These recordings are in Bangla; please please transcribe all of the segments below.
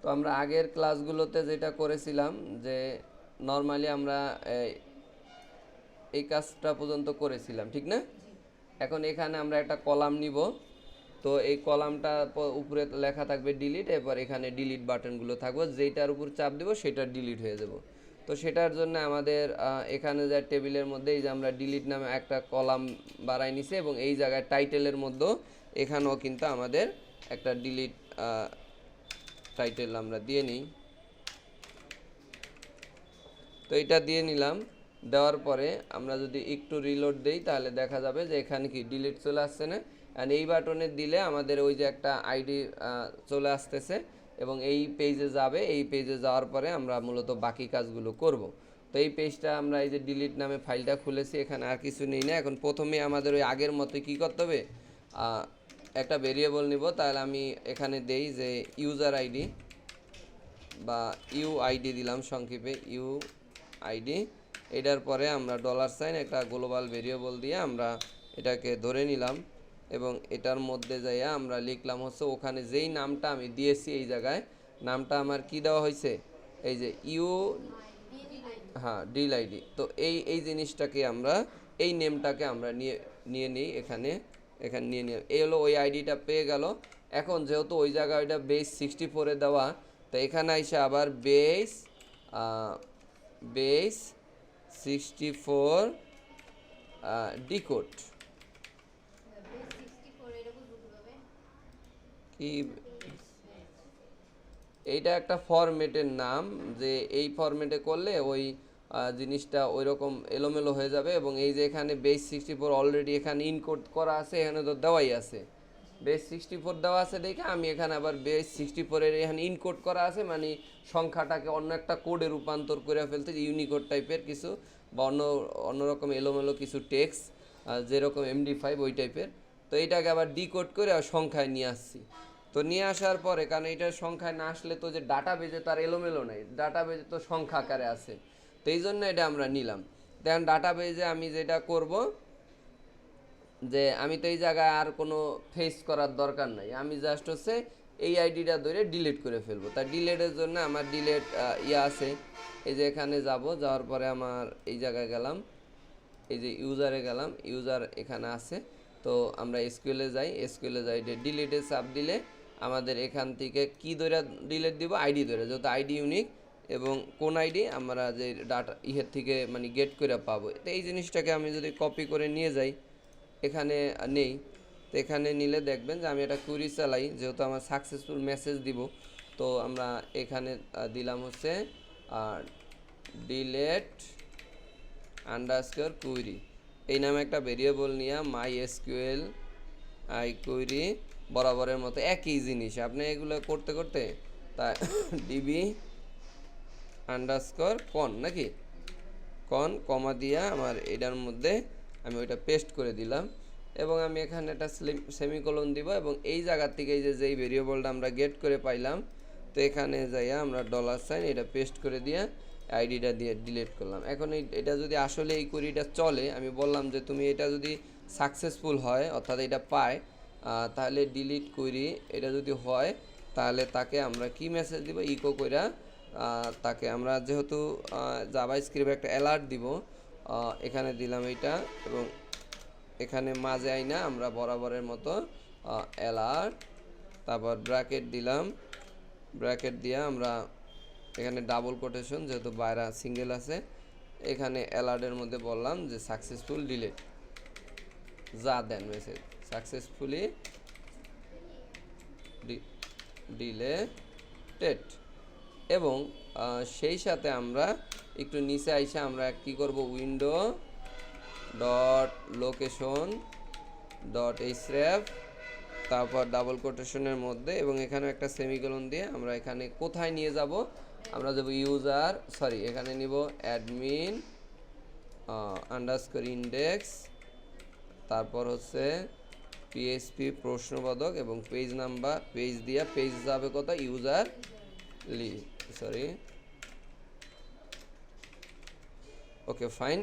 তো আমরা আগের ক্লাসগুলোতে যেটা করেছিলাম যে নর্মালি আমরা এই কাজটা পর্যন্ত করেছিলাম, ঠিক না? এখন এখানে আমরা একটা কলাম নিব। তো এই কলামটা উপরে লেখা থাকবে ডিলিট, এরপর এখানে ডিলিট বাটনগুলো থাকবে, যেটার উপর চাপ দেব সেটা ডিলিট হয়ে যাব। তো সেটার জন্য আমাদের এখানে যে টেবিলের মধ্যে এই যে আমরা ডিলিট নামে একটা কলাম বাড়াই নিছি, এবং এই জায়গায় টাইটেলের মধ্যেও এখানেও কিন্তু আমাদের একটা ডিলিট টাইটেল আমরা দিয়ে নিই। তো এটা দিয়ে নিলাম। দেওয়ার পরে আমরা যদি একটু রিলোড দেই তাহলে দেখা যাবে যে এখানে কি ডিলিট চলে আসছে না। অ্যান্ড এই বাটনে দিলে আমাদের ওই যে একটা আইডি চলে আসতেছে এবং এই পেজে যাবে। এই পেজে যাওয়ার পরে আমরা মূলত বাকি কাজগুলো করব। তো এই পেজটা আমরা এই যে ডিলিট নামে ফাইলটা খুলেছি, এখানে আর কিছু নেই না। এখন প্রথমে আমাদের ওই আগের মতোই কী করতে হবে, একটা ভেরিয়েবল নিব। তাহলে আমি এখানে দেই যে ইউজার আইডি বা ইউআইডি দিলাম সংক্ষেপে, ইউআইডি। এটার পরে আমরা $সাইন একটা গ্লোবাল ভেরিয়েবল দিয়ে আমরা এটাকে ধরে নিলাম, এবং এটার মধ্যে যাইয়া আমরা লিখলাম হচ্ছে ওখানে যেই নামটা আমি দিয়েছি এই জায়গায় নামটা আমার কি দেওয়া হয়েছে, এই যে ডিল আইডি। তো এই জিনিসটাকে আমরা এই নেমটাকে আমরা নিয়ে নিই এখানে নিয়ে নিই। এই হলো ওই আইডিটা পেয়ে গেল। এখন যেহেতু ওই জায়গায় ওইটা বেস 64-এ দেওয়া, তো এখানে এসে আবার বেস 64 ডিকোড কি, এইটা একটা ফরম্যাটের নাম, যে এই ফরম্যাটে করলে ওই জিনিসটা ওই রকম এলোমেলো হয়ে যাবে। এবং এই যে এখানে বেস 64 অলরেডি এখানে ইনকোড করা আছে, এখানে তো দেওয়াই আছে বেস 64 দেওয়া আছে দেখে আমি এখানে আবার বেস 64-এর এখানে ইনকোড করা আছে, মানে সংখ্যাটাকে অন্য একটা কোডে রূপান্তর করে ফেলতে, ইউনিকোড টাইপের কিছু বা অন্যরকম এলোমেলো কিছু টেক্সট, যেরকম MD5 ওই টাইপের। তো এইটাকে আবার ডিকোড করে সংখ্যায় নিয়ে আসছি। তো নিয়ে আসার পরে, কারণ এটার সংখ্যায় না আসলে তো যে ডাটা বেজে তার এলোমেলো নেই, ডাটা বেজে তো সংখ্যা আকারে আছে। তো এই জন্য এটা আমরা নিলাম। দেখেন ডাটা বেজে আমি যেটা করব, যে আমি তো এই জায়গায় আর কোনো ফেস করার দরকার নাই, আমি জাস্ট হচ্ছে এই আইডিটা ধরে ডিলিট করে ফেলবো। তাই ডিলিটের জন্য আমার ডিলিট আছে, এই যে এখানে যাওয়ার পরে আমার এই জায়গায় গেলাম, এই যে ইউজারে গেলাম, ইউজার এখানে আছে। তো আমরা এসকিউএলে যাই, ডিলিটে চাপ দিলে আমাদের এখান থেকে কি ধরে ডিলিট দিব, আইডি ধরে, যেহেতু আইডি ইউনিক এবং কোন আইডি আমরা যে ডাটা ইহের থেকে মানে গেট করে পাবো। তো এই জিনিসটাকে আমি যদি কপি করে নিয়ে যাই, এখানে নেই। তো এখানে নিলে দেখবেন যে আমি একটা কুইরি চালাই, যেহেতু আমার সাকসেসফুল মেসেজ দিব। তো আমরা এখানে দিলাম হচ্ছে ডিলেট _কুইরি এই নামে একটা ভেরিয়েবল নিয়ে MySQL কুইরি বরাবরের মতো একই জিনিস আপনি এগুলো করতে করতে তাই ডিবি _কন নাকি কন কমা দিয়া আমার এটার মধ্যে আমি ওইটা পেস্ট করে দিলাম, এবং আমি এখানে একটা সেমিকোলন দিব, এবং এই জায়গার থেকে এই যেই ভেরিয়েবলটা আমরা গেট করে পাইলাম, তো এখানে যাইয়া আমরা $সাইন এটা পেস্ট করে দিয়ে আইডিটা দিয়ে ডিলিট করলাম। এখন এটা যদি আসলে এই কুইরিটা চলে, আমি বললাম যে তুমি এটা যদি সাকসেসফুল হয় অর্থাৎ এটা পায়, তাহলে ডিলিট কুইরি এটা যদি হয়, তাহলে তাকে আমরা কি মেসেজ দিব, ইকো কইরা তাকে আমরা যেহেতু জাভা স্ক্রিপ্টে একটা অ্যালার্ট দিব, এখানে দিলাম এইটা, এবং এখানে মাঝে আইনা আমরা বরাবরের মতো অ্যালার্ট, তারপর ব্র্যাকেট দিলাম, ব্র্যাকেট দিয়ে আমরা এখানে ডাবল কোটেশন, যেহেতু বাইরে সিঙ্গেল আছে, এখানে অ্যালার্টের মধ্যে বললাম যে সাকসেসফুল ডিলিট, যা দেন মেসেজ সাকসেসফুলি ডিলেটেড। এবং সেই সাথে আমরা একটু নিচে আইসা আমরা কি করব, window dot location dot href, তারপর ডাবল কোটেশনের মধ্যে, এবং এখানে একটা সেমিকোলন দিয়ে আমরা এখানে কোথায় নিয়ে যাব, আমরা যাব এখানে নিব অ্যাডমিন _index, তারপর হচ্ছে PHP প্রশ্নবোধক এবং পেজ নাম্বার, পেজ দিয়া পেজ যাবে কত, ওকে ফাইন।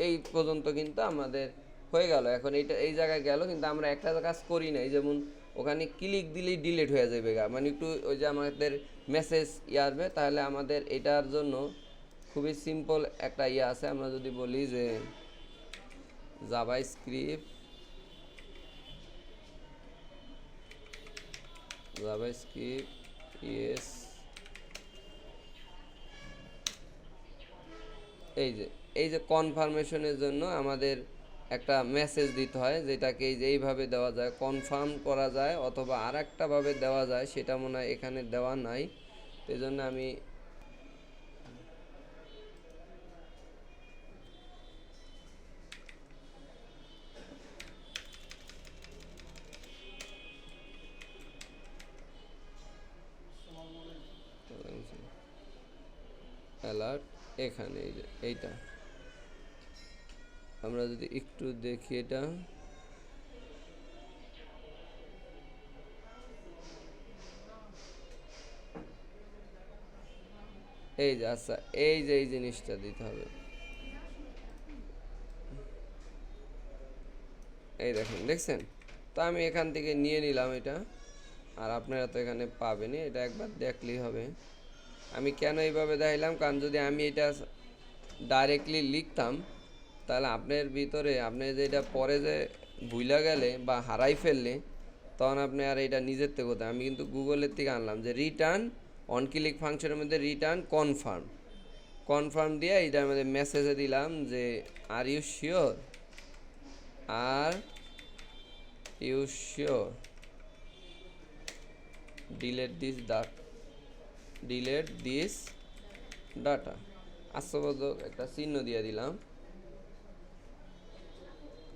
এই পর্যন্ত কিন্তু আমাদের হয়ে গেল। এখন এই জায়গায় গেল, কিন্তু আমরা একটা কাজ করি নাই, যেমন ওখানে ক্লিক দিলেই ডিলিট হয়ে যাবে গা, মানে একটু ওই যে আমাদের মেসেজ আসবে। তাহলে আমাদের এটার জন্য খুবই সিম্পল একটা আছে, আমরা যদি বলি যে জাভাস্ক্রিপ্ট ইয়েস, এই যে কনফার্মেশনের জন্য আমাদের একটা মেসেজ দিতে হয়, যেটাকে এই যে এইভাবে দেওয়া যায়, কনফার্ম করা যায়, অথবা আর একটাভাবে দেওয়া যায়, সেটা মনে হয় এখানে দেওয়া নাই। এই জন্য আমি অ্যালার্ট এখানে এই যে এইটা আমরা যদি একটু দেখি, এটা এই যে আচ্ছা, এই যে এই জিনিসটা দিতে হবে, এই দেখেন, দেখছেন? তো আমি এখান থেকে নিয়ে নিলাম এটা, আর আপনারা তো এখানে পাবেনই, এটা একবার দেখলেই হবে। আমি কেন এইভাবে দেখাইলাম, কারণ যদি আমি এটা ডাইরেক্টলি লিখতাম, তাহলে আপনার ভিতরে আপনি যেটা পরে যে ভুলা গেলে বা হারাই ফেললে, তখন আপনি আর এটা নিজের থেকে করতেন। আমি কিন্তু গুগলের থেকে আনলাম যে রিটার্ন অন ক্লিক ফাংশনের মধ্যে রিটার্ন কনফার্ম দিয়ে এটার মধ্যে মেসেজে দিলাম যে are you sure, are you sure delete this data, আশ্চর্যবোধক একটা চিহ্ন দিয়ে দিলাম।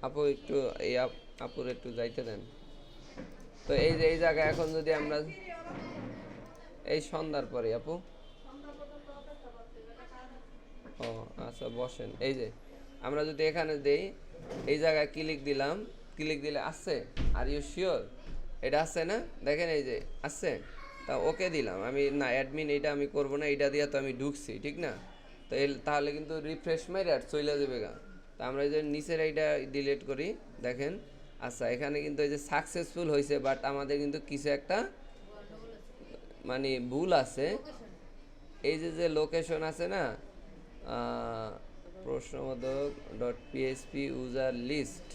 আপু একটু এই আপুর একটু যাইতে দেন। তো এই যে এই জায়গায় এখন যদি আমরা এই সন্ধ্যার পরে আপু, ও আচ্ছা বসেন, এই যে আমরা যদি এখানে দেই, এই জায়গায় ক্লিক দিলাম, ক্লিক দিলে আসছে আর ইউ শিওর, এটা আসছে না, দেখেন এই যে আসছে। তা ওকে দিলাম আমি, না অ্যাডমিন এটা আমি করব না, এটা দিয়ে তো আমি ঢুকছি, ঠিক না? তো তাহলে কিন্তু রিফ্রেশ মারি আর চলে যাবে গা। তা আমরা এই যে নিচের এইটা ডিলিট করি, দেখেন আচ্ছা এখানে কিন্তু এই যে সাকসেসফুল হয়েছে, বাট আমাদের কিন্তু কিছু একটা মানে ভুল আছে। এই যে লোকেশন আছে না, প্রশ্নবোধক ডট পিএইচপি ইউজার লিস্ট,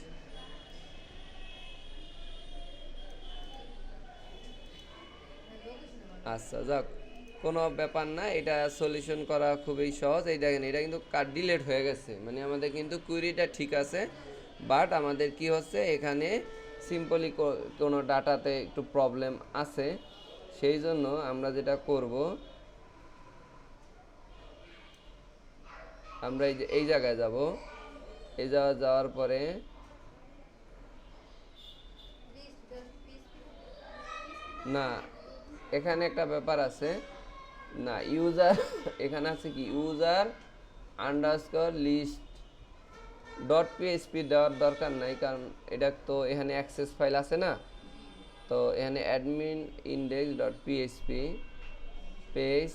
আচ্ছা যাক, কোনো ব্যাপার না, এটা সলিউশন করা খুবই সহজ। এই দেখেন এটা কিন্তু ডিলেট হয়ে গেছে, মানে আমাদের কিন্তু কুইরিটা ঠিক আছে, বাট আমাদের কি হচ্ছে এখানে সিম্পলি কোনো ডাটাতে একটু প্রবলেম আছে। সেই জন্য আমরা যেটা করব, আমরা এই যে এই জায়গায় যাব, এই জায়গায় যাওয়ার পরে না, এখানে একটা ব্যাপার আছে না, ইউজার এখানে আছে কি user underscore list dot PHP দেওয়ার দরকার নাই, কারণ এটা তো এখানে অ্যাক্সেস ফাইল আছে না। তো এখানে admin index dot PHP page,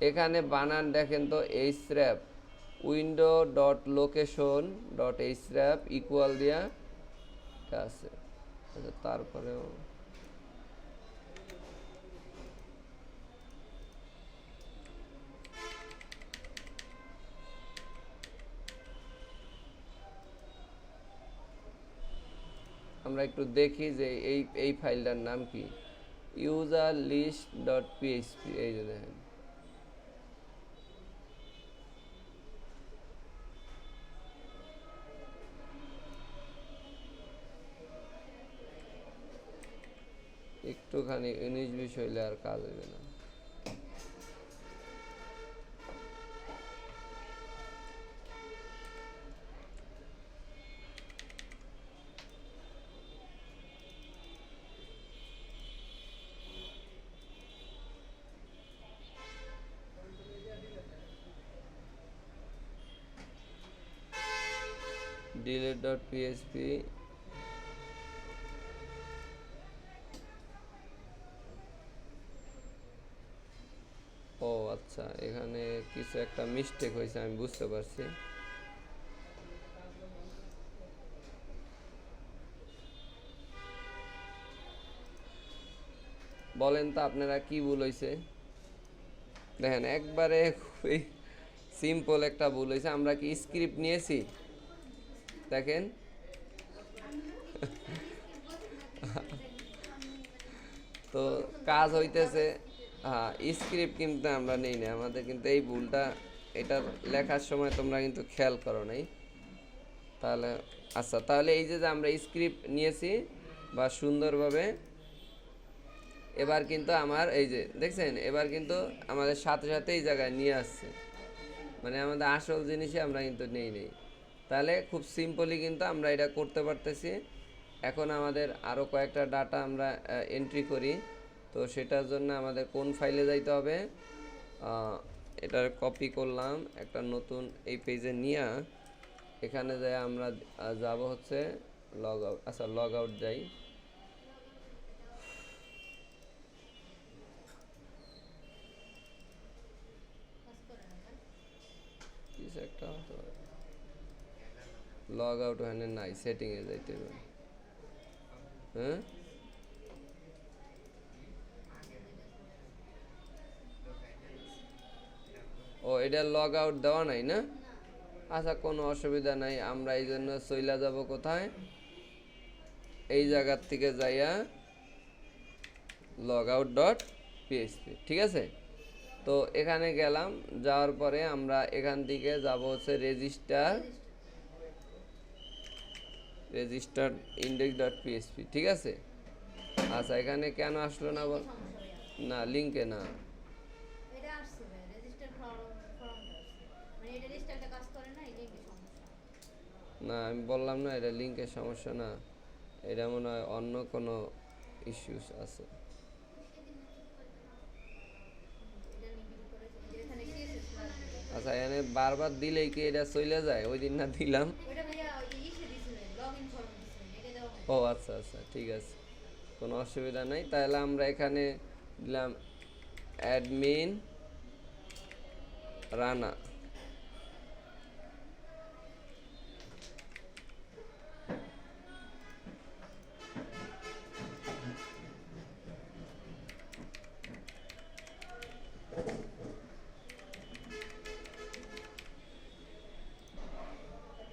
এখানে বানান দেখেন তো href window dot location dot href equal দিয়া আছে। আচ্ছা তারপরেও আমরা একটু দেখি যে এই ফাইলটার নাম কি, ইউজার লিস্ট ডট পিএইচপি, এই যে দেখেন একটুখানি 19-20 হইলে আর কাজ হইবে না। delete ডট পিএইচপি, ও আচ্ছা এখানে কিছু একটা মিস্টেক হয়েছে, আমি বুঝতে পারছি। বলেন তো আপনারা কি ভুল হয়েছে? দেখেন একবারে খুবই সিম্পল একটা ভুল হয়েছে। আমরা কি স্ক্রিপ্ট নিয়েছি? দেখেন তো কাজ হইতেছে। হ্যাঁ, স্ক্রিপ্ট কিন্তু আমরা নেই না, আমাদের কিন্তু এই ভুলটা এটা লেখার সময় তোমরা কিন্তু খেয়াল করো নাই। তাহলে আচ্ছা, তাহলে এই যে যে আমরা স্ক্রিপ্ট নিয়েছি বা সুন্দরভাবে, এবার কিন্তু আমার এই যে দেখছেন, এবার কিন্তু আমাদের সাথে সাথে এই জায়গায় নিয়ে আসছে, মানে আমাদের আসল জিনিসই আমরা কিন্তু নেই। তাহলে খুব সিম্পলি কিন্তু আমরা এটা করতে পারতেছি। এখন আমাদের আরও কয়েকটা ডাটা আমরা এন্ট্রি করি। তো সেটার জন্য আমাদের কোন ফাইলে যাইতে হবে, এটার কপি করলাম একটা নতুন এই পেজে নিয়ে, এখানে যাই আমরা যাব হচ্ছে লগ আউট। আচ্ছা, লগ আউট যাই। কিছু একটা হতে পারে, লগ আউট ওখানে নাই, সেটিংয়ে যাইতে হবে। হ্যাঁ, ও এটা লগ আউট দেওয়া নাই না? আচ্ছা, কোনো অসুবিধা নাই, আমরা এই জন্য চইলা যাব কোথায়, এই জায়গার থেকে যাইয়া লগ আউট ডট পিএইচপি। ঠিক আছে, তো এখানে গেলাম, যাওয়ার পরে আমরা এখান থেকে যাব হচ্ছে রেজিস্টার ইন্ডেক্স ডট পিএইচপি। ঠিক আছে, আচ্ছা এখানে কেন আসলো না বল? না, লিঙ্কে না। না, আমি বললাম না এটা লিঙ্কের সমস্যা না, এটা মনে হয় অন্য কোনো ইস্যুস আছে। আচ্ছা, এখানে বারবার দিলেই কি এটা চলে যায়? ওই দিন না দিলাম। ও আচ্ছা আচ্ছা, ঠিক আছে, কোনো অসুবিধা নাই। তাহলে আমরা এখানে দিলাম অ্যাডমিন রানা।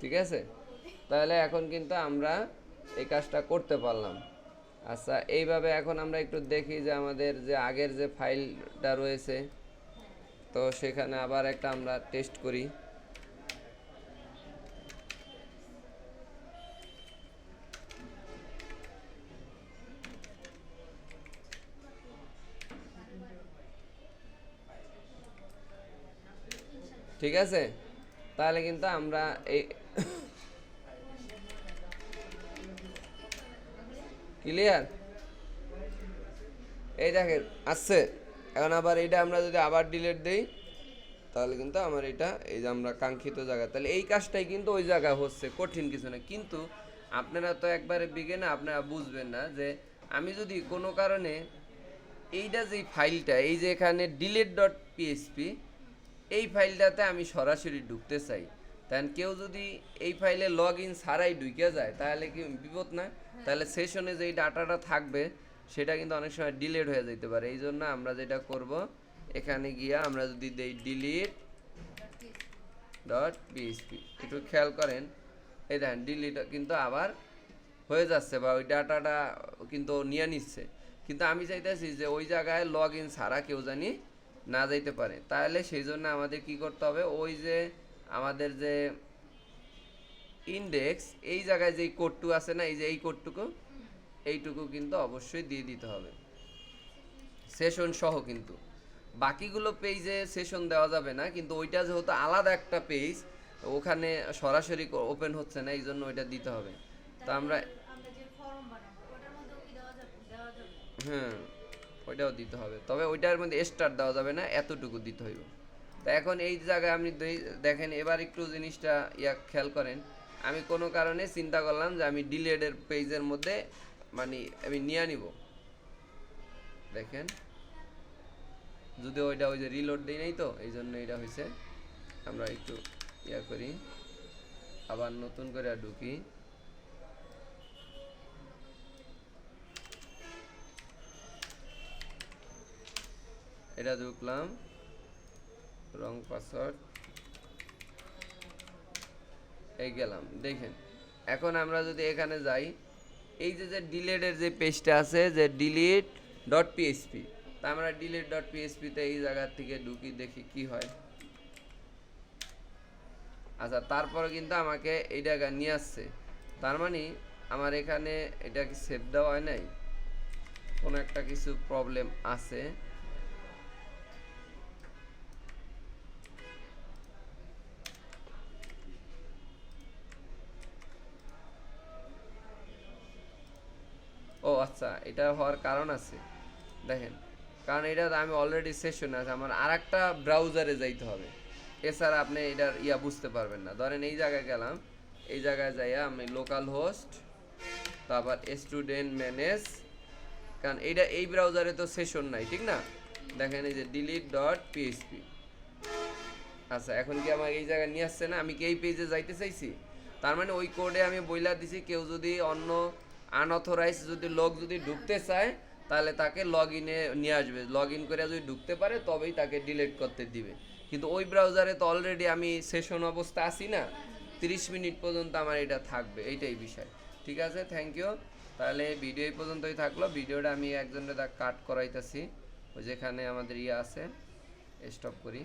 ঠিক আছে, তাহলে এখন কিন্তু আমরা এই কাজটা করতে পারলাম। আচ্ছা, এইভাবে এখন আমরা একটু দেখি যে আমাদের যে আগের যে ফাইলটা রয়েছে, তো সেখানে আবার একটা আমরা টেস্ট করি। ঠিক আছে, তাহলে কিন্তু আমরা এই ক্লিয়ার, এই দেখেন আসছে। এখন আবার এইটা আমরা যদি আবার ডিলিট দেই, তাহলে কিন্তু আমার এটা এই যে আমরা কাঙ্ক্ষিত জায়গা, তাহলে এই কাজটাই কিন্তু ওই জায়গায় হচ্ছে, কঠিন কিছু না। কিন্তু আপনারা তো একবারে বিগিনার, আপনারা বুঝবেন না যে আমি যদি কোনো কারণে এইটা যে ফাইলটা, এই যে এখানে ডিলিট ডট পিএইচপি, এই ফাইলটাতে আমি সরাসরি ঢুকতে চাই, তাহলে কেউ যদি এই ফাইলে লগ ইন ছাড়াই ঢুকে যায় তাহলে কি বিপদ না? তাহলে সেশনে যেই ডাটাটা থাকবে সেটা কিন্তু অনেক সময় ডিলিট হয়ে যেতে পারে। এই জন্য আমরা যেটা করব, এখানে গিয়া আমরা যদি দেই ডিলিট ডট পিএইচপি, একটু খেয়াল করেন, এই দেখেন ডিলিট কিন্তু আবার হয়ে যাচ্ছে, বা ওই ডাটাটা কিন্তু নিয়ে নিচ্ছে। কিন্তু আমি চাইতেছি যে ওই জায়গায় লগ ইন ছাড়া কেউ জানি না যাইতে পারে। তাহলে সেই জন্য আমাদের কি করতে হবে, ওই যে আমাদের যে ইন্ডেক্স, এই জায়গায় যেই কোডটুকু আছে না, এই যে এই কোডটুকু, এইটুকু কিন্তু অবশ্যই দিয়ে দিতে হবে সেশন সহ। কিন্তু বাকিগুলো পেজে সেশন দেওয়া যাবে না, কিন্তু ওইটা যেহেতু আলাদা একটা পেজ, ওখানে সরাসরি ওপেন হচ্ছে না, এই জন্য ওইটা দিতে হবে। তো আমরা হ্যাঁ, ওইটাও দিতে হবে, তবে ওইটার মধ্যে স্টার দেওয়া যাবে না, এতটুকু দিতে হইব। তো এখন এই জায়গায় আপনি দেখেন, এবার একটু জিনিসটা খেয়াল করেন। আমি কোনো কারণে চিন্তা করলাম যে আমি ডিলেটের পেজের মধ্যে মানে আমি নিয়ে নিব, দেখেন যদি ওইটা ওই যে রিলোড দিই নাই, তো এই জন্য এটা হয়েছে। আমরা একটু করি, আবার নতুন করে ঢুকি। এটা ঢুকলাম, রং পাসওয়ার্ড, এই গেলাম। দেখেন এখন আমরা যদি এখানে যাই, এই যে ডিলেটের যে পেজটা আছে যে ডিলিট ডট পিএইচপি, তা আমরা ডিলিট ডট পিএইচপিতে এই জায়গার থেকে ঢুকি, দেখি কি হয়। আচ্ছা, তারপরে কিন্তু আমাকে এই জায়গা নিয়ে আসছে, তার মানে আমার এখানে এটা কি সেভ দেওয়া হয় নাই, কোনো একটা কিছু প্রবলেম আছে। ও আচ্ছা, এটা হওয়ার কারণ আছে, দেখেন, কারণ এটা আমি অলরেডি সেশনে আছে, আমার আর একটা ব্রাউজারে যাইতে হবে, এছাড়া আপনি এটার বুঝতে পারবেন না। ধরেন এই জায়গায় গেলাম, এই জায়গায় যাইয়া আমি লোকাল হোস্ট, তারপর স্টুডেন্ট ম্যানেজ, কারণ এইটা এই ব্রাউজারে তো সেশন নাই, ঠিক না? দেখেন এই যে ডিলিট ডট পিএইচপি। আচ্ছা, এখন কি আমার এই জায়গায় নিয়ে আসছে না? আমি কি এই পেজে যাইতে চাইছি? তার মানে ওই কোডে আমি বইলা দিছি, কেউ যদি অন্য আনঅথরাইজ যদি লোক যদি ঢুকতে চায়, তাহলে তাকে লগ ইনে নিয়ে আসবে, লগ ইন করে যদি ঢুকতে পারে তবেই তাকে ডিলিট করতে দিবে। কিন্তু ওই ব্রাউজারে তো অলরেডি আমি সেশন অবস্থা আছি না, 30 মিনিট পর্যন্ত আমার এটা থাকবে, এইটাই বিষয়। ঠিক আছে, থ্যাংক ইউ। তাহলে ভিডিও এই পর্যন্তই থাকলো। ভিডিওটা আমি একজনের কাট করাইতেছি, ওই যেখানে আমাদের আছে, স্টপ করি।